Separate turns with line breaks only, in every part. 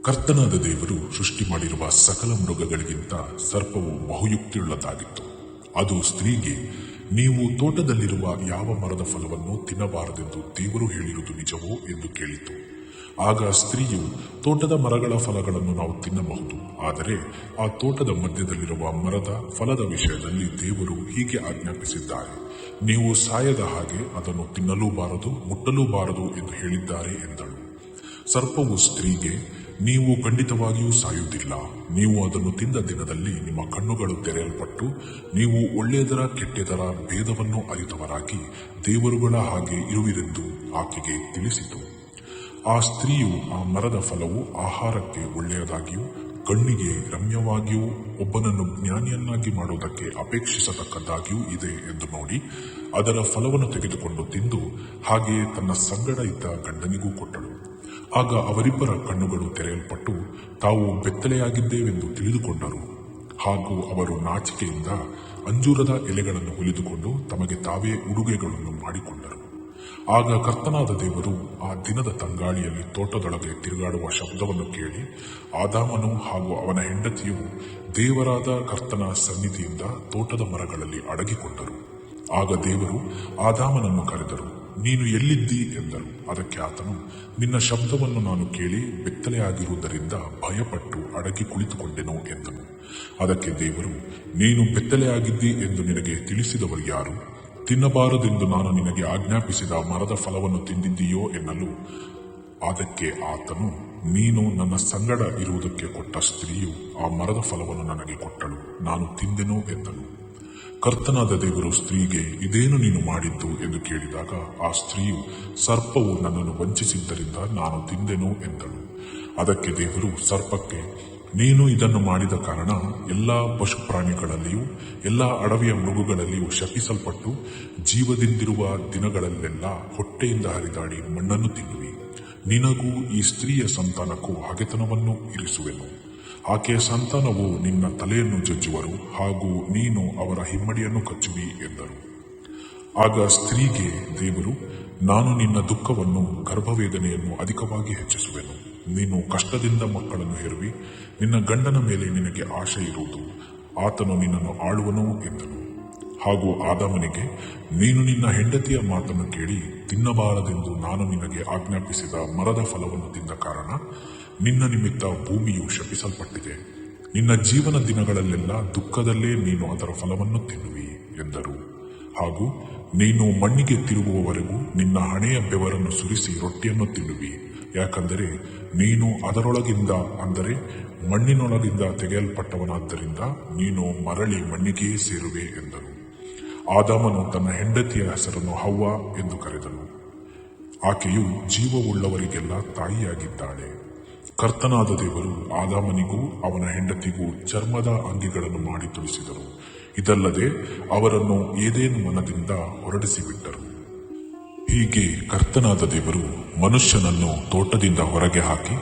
ಕರ್ತನಾದ ದೇವರು ಸೃಷ್ಟಿ ಮಾಡಿರುವ ಸಕಲ ಮೃಗಗಳಿಗಿಂತ ಸರ್ಪವು ಬಹುಯುಕ್ತಿಯುಳ್ಳದಾಗಿತ್ತು. ಅದು ಸ್ತ್ರೀಗೆ, ನೀವು ತೋಟದಲ್ಲಿರುವ ಯಾವ ಮರದ ಫಲವನ್ನು ತಿನ್ನಬಾರದೆಂದು ದೇವರು ಹೇಳಿರುವುದು ನಿಜವೋ ಎಂದು ಕೇಳಿತು. ಆಗ ಸ್ತ್ರೀಯು, ತೋಟದ ಮರಗಳ ಫಲಗಳನ್ನು ನಾವು ತಿನ್ನಬಹುದು, ಆದರೆ ಆ ತೋಟದ ಮಧ್ಯದಲ್ಲಿರುವ ಮರದ ಫಲದ ವಿಷಯದಲ್ಲಿ ದೇವರು ಹೀಗೆ ಆಜ್ಞಾಪಿಸಿದ್ದಾರೆ, ನೀವು ಸಾಯದ ಹಾಗೆ ಅದನ್ನು ತಿನ್ನಲೂಬಾರದು, ಮುಟ್ಟಲೂಬಾರದು ಎಂದು ಹೇಳಿದ್ದಾರೆ ಎಂದಳು. ಸರ್ಪವು ಸ್ತ್ರೀಗೆ, ನೀವು ಖಂಡಿತವಾಗಿಯೂ ಸಾಯುವುದಿಲ್ಲ, ನೀವು ಅದನ್ನು ತಿಂದ ದಿನದಲ್ಲಿ ನಿಮ್ಮ ಕಣ್ಣುಗಳು ತೆರೆಯಲ್ಪಟ್ಟು ನೀವು ಒಳ್ಳೆಯದರ ಕೆಟ್ಟದರ ಭೇದವನ್ನು ಅರಿತವರಾಗಿ ದೇವರುಗಳ ಹಾಗೆ ಇರುವಿರೆಂದು ಆಕೆಗೆ ತಿಳಿಸಿತು. ಆ ಸ್ತ್ರೀಯು, ಆ ಮರದ ಫಲವು ಆಹಾರಕ್ಕೆ ಒಳ್ಳೆಯದಾಗಿಯೂ ಕಣ್ಣಿಗೆ ರಮ್ಯವಾಗಿಯೂ ಒಬ್ಬನನ್ನು ಜ್ಞಾನಿಯನ್ನಾಗಿ ಮಾಡುವುದಕ್ಕೆ ಅಪೇಕ್ಷಿಸತಕ್ಕದ್ದಾಗಿಯೂ ಇದೆ ಎಂದು ನೋಡಿ ಅದರ ಫಲವನ್ನು ತೆಗೆದುಕೊಂಡು ತಿಂದು ಹಾಗೆಯೇ ತನ್ನ ಸಂಗಡ ಇದ್ದ ಗಂಡನಿಗೂ ಕೊಟ್ಟಳು. ಆಗ ಅವರಿಬ್ಬರ ಕಣ್ಣುಗಳು ತೆರೆಯಲ್ಪಟ್ಟು ತಾವು ಬೆತ್ತಲೆಯಾಗಿದ್ದೇವೆಂದು ತಿಳಿದುಕೊಂಡರು. ಹಾಗೂ ಅವರು ನಾಚಿಕೆಯಿಂದ ಅಂಜೂರದ ಎಲೆಗಳನ್ನು ಹೊಲಿದುಕೊಂಡು ತಮಗೆ ತಾವೇ ಉಡುಗೆಗಳನ್ನು ಮಾಡಿಕೊಂಡರು. ಆಗ ಕರ್ತನಾದ ದೇವರು ಆ ದಿನದ ತಂಗಾಳಿಯಲ್ಲಿ ತೋಟದೊಳಗೆ ತಿರುಗಾಡುವ ಶಬ್ದವನ್ನು ಕೇಳಿ ಆದಾಮನು ಹಾಗೂ ಅವನ ಹೆಂಡತಿಯು ದೇವರಾದ ಕರ್ತನ ಸನ್ನಿಧಿಯಿಂದ ತೋಟದ ಮರಗಳಲ್ಲಿ ಅಡಗಿಕೊಂಡರು. ಆಗ ದೇವರು ಆದಾಮನನ್ನು ಕರೆದರು. ನೀನು ಎಲ್ಲಿದ್ದಿ ಎಂದರು. ಅದಕ್ಕೆ ಆತನು, ನಿನ್ನ ಶಬ್ದವನ್ನು ನಾನು ಕೇಳಿ ಬೆತ್ತಲೆಯಾಗಿರುವುದರಿಂದ ಭಯಪಟ್ಟು ಅಡಗಿ ಕುಳಿತುಕೊಂಡೆನು ಎಂದನು. ಅದಕ್ಕೆ ದೇವರು, ನೀನು ಬೆತ್ತಲೆಯಾಗಿದ್ದಿ ಎಂದು ನಿನಗೆ ತಿಳಿಸಿದವರು ಯಾರು? ತಿನ್ನಬಾರದೆಂದು ನಾನು ನಿನಗೆ ಆಜ್ಞಾಪಿಸಿದ ಮರದ ಫಲವನ್ನು ತಿಂದಿದ್ದೀಯೋ ಎನ್ನಲು, ಅದಕ್ಕೆ ಆತನು, ನೀನು ನನ್ನ ಸಂಗಡ ಇರುವುದಕ್ಕೆ ಕೊಟ್ಟ ಸ್ತ್ರೀಯು ಆ ಮರದ ಫಲವನ್ನು ನನಗೆ ಕೊಟ್ಟಳು, ನಾನು ತಿಂದೆನು ಎಂದನು. ಕರ್ತನಾದ ದೇವರು ಸ್ತ್ರೀಗೆ, ಇದೇನು ನೀನು ಮಾಡಿದ್ದು ಎಂದು ಕೇಳಿದಾಗ ಆ ಸ್ತ್ರೀಯು, ಸರ್ಪವು ನನ್ನನ್ನು ವಂಚಿಸಿದ್ದರಿಂದ ನಾನು ತಿಂದೆನು ಎಂದಳು. ಅದಕ್ಕೆ ದೇವರು ಸರ್ಪಕ್ಕೆ, ನೀನು ಇದನ್ನು ಮಾಡಿದ ಕಾರಣ ಎಲ್ಲಾ ಪಶು ಪ್ರಾಣಿಗಳಲ್ಲಿಯೂ ಎಲ್ಲಾ ಅಡವಿಯ ಮೃಗಗಳಲ್ಲಿಯೂ ಶಪಿಸಲ್ಪಟ್ಟು ಜೀವದಿಂದಿರುವ ದಿನಗಳಲ್ಲೆಲ್ಲ ಹೊಟ್ಟೆಯಿಂದ ಹರಿದಾಡಿ ಮಣ್ಣನ್ನು ತಿನ್ನುವಿ. ನಿನಗೂ ಈ ಸ್ತ್ರೀಯ ಸಂತಾನಕ್ಕೂ ಹಗೆತನವನ್ನು ಇರಿಸುವೆನು. ಆಕೆಯ ಸಂತಾನವು ನಿನ್ನ ತಲೆಯನ್ನು ಜಜ್ಜುವರು ಹಾಗೂ ನೀನು ಅವರ ಹಿಮ್ಮಡಿಯನ್ನು ಕಚ್ಚುವಿ ಎಂದರು. ಆಗ ಸ್ತ್ರೀಗೆ ದೇವರು, ನಾನು ನಿನ್ನ ದುಃಖವನ್ನು ಗರ್ಭವೇದನೆಯನ್ನು ಅಧಿಕವಾಗಿ ಹೆಚ್ಚಿಸುವೆನು. ನೀನು ಕಷ್ಟದಿಂದ ಮಕ್ಕಳನ್ನು ಹೆರುವಿ, ನಿನ್ನ ಗಂಡನ ಮೇಲೆ ನಿನಗೆ ಆಶೆ ಇರುವುದು, ಆತನು ನಿನ್ನನ್ನು ಆಳುವನು ಎಂದನು. ಹಾಗೂ ಆದಾಮನಿಗೆ, ನೀನು ನಿನ್ನ ಹೆಂಡತಿಯ ಮಾತನ್ನು ಕೇಳಿ ತಿನ್ನಬಾರದೆಂದು ನಾನು ನಿನಗೆ ಆಜ್ಞಾಪಿಸಿದ ಮರದ ಫಲವನ್ನು ತಿಂದ ಕಾರಣ ನಿನ್ನ ನಿಮಿತ್ತ ಭೂಮಿಯು ಶಪಿಸಲ್ಪಟ್ಟಿದೆ. ನಿನ್ನ ಜೀವನ ದಿನಗಳಲ್ಲೆಲ್ಲ ದುಃಖದಲ್ಲೇ ನೀನು ಅದರ ಫಲವನ್ನು ತಿನ್ನುವಿ ಎಂದರು. ಹಾಗೂ ನೀನು ಮಣ್ಣಿಗೆ ತಿರುಗುವವರೆಗೂ ನಿನ್ನ ಹಣೆಯ ಬೆವರನ್ನು ಸುರಿಸಿ ರೊಟ್ಟಿಯನ್ನು ತಿನ್ನುವಿ, ಯಾಕಂದರೆ ನೀನು ಅದರೊಳಗಿಂದ, ಅಂದರೆ ಮಣ್ಣಿನೊಳಗಿಂದ ತೆಗೆಯಲ್ಪಟ್ಟವನಾದ್ದರಿಂದ ನೀನು ಮರಳಿ ಮಣ್ಣಿಗೆಯೇ ಸೇರುವೆ ಎಂದರು. ಆದಾಮನು ತನ್ನ ಹೆಂಡತಿಯ ಹೆಸರನ್ನು ಹವ್ವ ಎಂದು ಕರೆದನು. ಆಕೆಯು ಜೀವವುಳ್ಳವರಿಗೆಲ್ಲ ತಾಯಿಯಾಗಿದ್ದಾಳೆ. ಕರ್ತನಾದ ದೇವರು ಆದಾಮನಿಗೂ ಅವನ ಹೆಂಡತಿಗೂ ಚರ್ಮದ ಅಂಗಿಗಳನ್ನು ಮಾಡಿ ತುಳಿಸಿದರು. ಇದಲ್ಲದೆ ಅವರನ್ನು ಏದೇನು ವನದಿಂದ ಹೊರಡಿಸಿಬಿಟ್ಟರು. ಹೀಗೆ ಕರ್ತನಾದ ದೇವರು ಮನುಷ್ಯನನ್ನು ತೋಟದಿಂದ ಹೊರಗೆ ಹಾಕಿ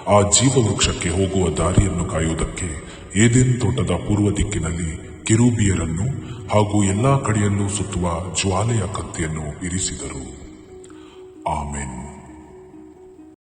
ಆ ಜೀವವೃಕ್ಷಕ್ಕೆ ಹೋಗುವ ದಾರಿಯನ್ನು ಕಾಯುವುದಕ್ಕೆ ಏದೇನ್ ತೋಟದ ಪೂರ್ವ ದಿಕ್ಕಿನಲ್ಲಿ ಕೆರೂಬಿಯರನ್ನು ಹಾಗೂ ಎಲ್ಲಾ ಕಡೆಯಲ್ಲೂ ಸುತ್ತುವ ಜ್ವಾಲೆಯ ಕತ್ತಿಯನ್ನು ಇರಿಸಿದರು. ಆಮೆನ್.